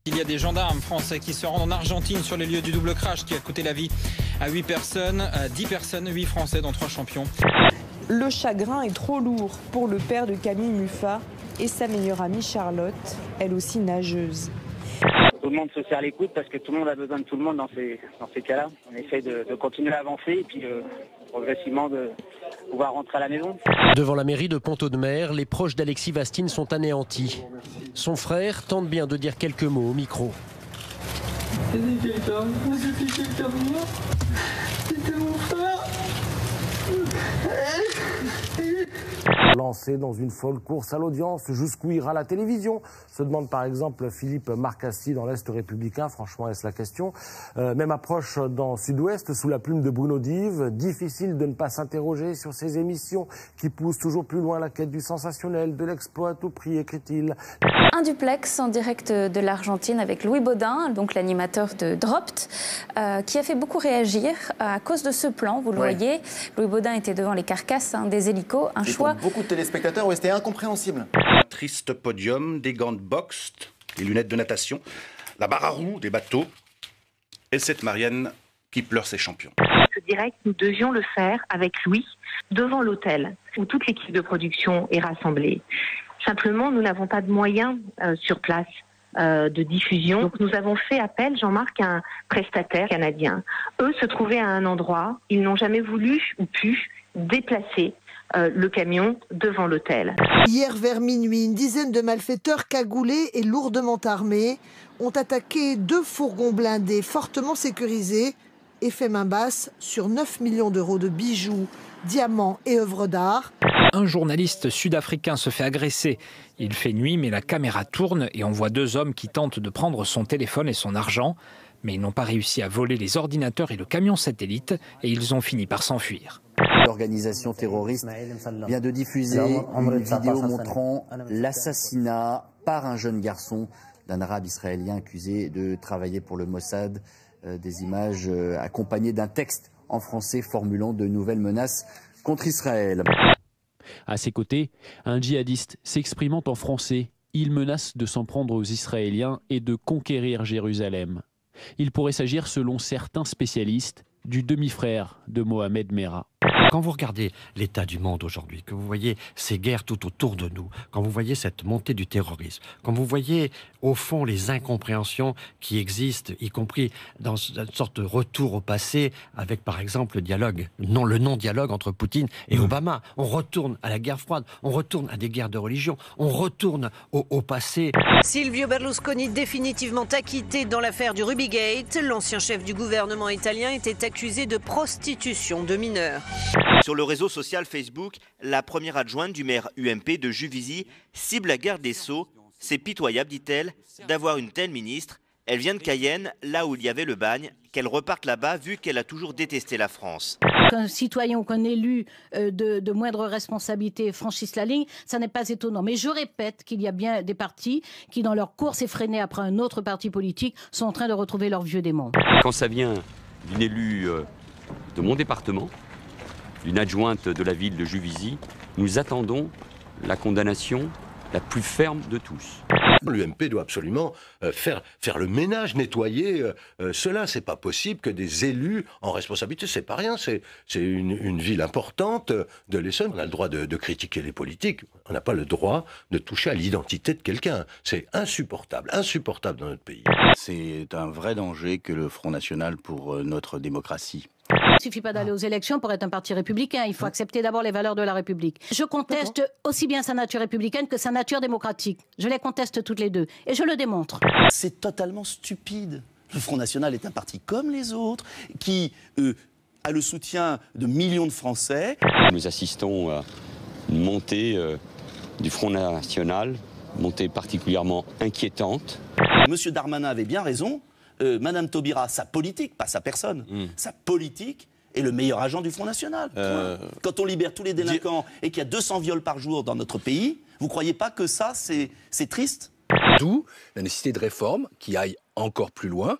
Il y a des gendarmes français qui se rendent en Argentine sur les lieux du double crash qui a coûté la vie à 8 personnes, 10 personnes, 8 Français dont 3 champions. Le chagrin est trop lourd pour le père de Camille Muffat et sa meilleure amie Charlotte, elle aussi nageuse. Tout le monde se serre les coudes parce que tout le monde a besoin de tout le monde dans ces cas-là. On essaie de continuer à avancer et puis progressivement de pouvoir rentrer à la maison. Devant la mairie de Pont-Audemer, les proches d'Alexis Vastine sont anéantis. Son frère tente bien de dire quelques mots au micro. C'était quelqu'un de moi. C'était mon frère. Lancé dans une folle course à l'audience, jusqu'où ira la télévision? Se demande par exemple Philippe Marcassi dans l'Est républicain, franchement est-ce la question? Même approche dans Sud-Ouest, sous la plume de Bruno Dive, difficile de ne pas s'interroger sur ces émissions qui poussent toujours plus loin la quête du sensationnel, de l'exploit à tout prix, écrit-il. Un duplex en direct de l'Argentine avec Louis Baudin, donc l'animateur de Dropped, qui a fait beaucoup réagir à cause de ce plan, vous le voyez. Louis Baudin était devant les carcasses des hélicos, un choix... Pour beaucoup de téléspectateurs, c'était incompréhensible. Un triste podium, des gants de boxe, des lunettes de natation, la barre à roues, des bateaux, et cette Marianne qui pleure ses champions. Ce direct, nous devions le faire avec Louis, devant l'hôtel, où toute l'équipe de production est rassemblée. Simplement, nous n'avons pas de moyens sur place de diffusion. Donc nous avons fait appel, Jean-Marc, à un prestataire canadien. Eux se trouvaient à un endroit, ils n'ont jamais voulu ou pu déplacer le camion devant l'hôtel. Hier vers minuit, une dizaine de malfaiteurs cagoulés et lourdement armés ont attaqué 2 fourgons blindés fortement sécurisés et fait main basse sur 9 millions d'euros de bijoux, diamants et œuvres d'art. Un journaliste sud-africain se fait agresser. Il fait nuit mais la caméra tourne et on voit 2 hommes qui tentent de prendre son téléphone et son argent. Mais ils n'ont pas réussi à voler les ordinateurs et le camion satellite et ils ont fini par s'enfuir. L'organisation terroriste vient de diffuser une vidéo montrant l'assassinat par un jeune garçon d'un arabe israélien accusé de travailler pour le Mossad. Des images accompagnées d'un texte en français formulant de nouvelles menaces contre Israël. À ses côtés, un djihadiste s'exprimant en français, il menace de s'en prendre aux Israéliens et de conquérir Jérusalem. Il pourrait s'agir, selon certains spécialistes, du demi-frère de Mohamed Merah. Quand vous regardez l'état du monde aujourd'hui, que vous voyez ces guerres tout autour de nous, quand vous voyez cette montée du terrorisme, quand vous voyez au fond les incompréhensions qui existent, y compris dans une sorte de retour au passé avec par exemple le non-dialogue entre Poutine et Obama. On retourne à la guerre froide, on retourne à des guerres de religion, on retourne au passé. Silvio Berlusconi définitivement acquitté dans l'affaire du Rubygate. L'ancien chef du gouvernement italien était accusé de prostitution de mineurs. Sur le réseau social Facebook, la première adjointe du maire UMP de Juvisy cible la garde des Sceaux. C'est pitoyable, dit-elle, d'avoir une telle ministre. Elle vient de Cayenne, là où il y avait le bagne, qu'elle reparte là-bas vu qu'elle a toujours détesté la France. Qu'un citoyen ou qu'un élu de moindre responsabilité franchisse la ligne, ça n'est pas étonnant. Mais je répète qu'il y a bien des partis qui, dans leur course effrénée après un autre parti politique, sont en train de retrouver leur vieux démon. Quand ça vient d'une élue de mon département, d'une adjointe de la ville de Juvisy, nous attendons la condamnation la plus ferme de tous. L'UMP doit absolument faire le ménage, nettoyer cela. C'est pas possible que des élus en responsabilité, c'est pas rien, c'est une ville importante de l'Essonne. On a le droit de critiquer les politiques, on n'a pas le droit de toucher à l'identité de quelqu'un. C'est insupportable dans notre pays. C'est un vrai danger que le Front National pour notre démocratie. Il ne suffit pas d'aller aux élections pour être un parti républicain. Il faut accepter d'abord les valeurs de la République. Je conteste aussi bien sa nature républicaine que sa nature démocratique. Je les conteste toutes les deux. Et je le démontre. C'est totalement stupide. Le Front National est un parti comme les autres, qui a le soutien de millions de Français. Nous assistons à une montée du Front National, montée particulièrement inquiétante. Monsieur Darmanin avait bien raison. Madame Taubira, sa politique, pas sa personne, sa politique est le meilleur agent du Front National. Quand on libère tous les délinquants et qu'il y a 200 viols par jour dans notre pays, vous ne croyez pas que ça, c'est triste ? D'où la nécessité de réformes qui aillent encore plus loin.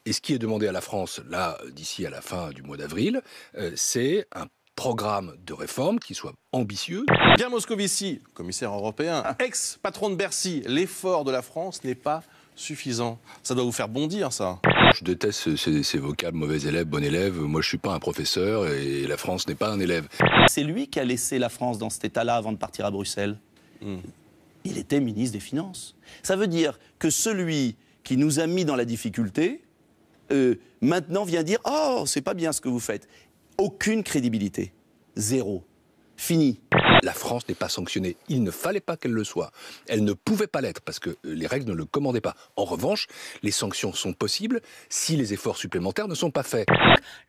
Et ce qui est demandé à la France, là, d'ici à la fin du mois d'avril, c'est un programme de réforme qui soit ambitieux. Pierre Moscovici, commissaire européen, ex-patron de Bercy, l'effort de la France n'est pas suffisant. Ça doit vous faire bondir, ça. Je déteste ces vocables mauvais élève, bon élève. Moi, je suis pas un professeur et la France n'est pas un élève. C'est lui qui a laissé la France dans cet état-là avant de partir à Bruxelles. Il était ministre des Finances. Ça veut dire que celui qui nous a mis dans la difficulté, maintenant vient dire « Oh, c'est pas bien ce que vous faites ». Aucune crédibilité. Zéro. Fini. La France n'est pas sanctionnée. Il ne fallait pas qu'elle le soit. Elle ne pouvait pas l'être parce que les règles ne le commandaient pas. En revanche, les sanctions sont possibles si les efforts supplémentaires ne sont pas faits.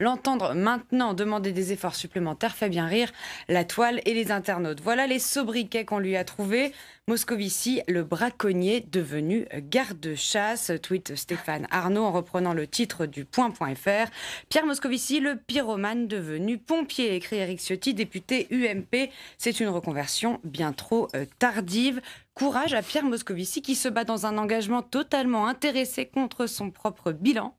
L'entendre maintenant demander des efforts supplémentaires fait bien rire la toile et les internautes. Voilà les sobriquets qu'on lui a trouvés. Moscovici, le braconnier devenu garde-chasse, tweet Stéphane Arnaud en reprenant le titre du Point.fr. Pierre Moscovici, le pyromane devenu pompier, écrit Éric Ciotti, député UMP. C'est une reconversion bien trop tardive. Courage à Pierre Moscovici qui se bat dans un engagement totalement intéressé contre son propre bilan.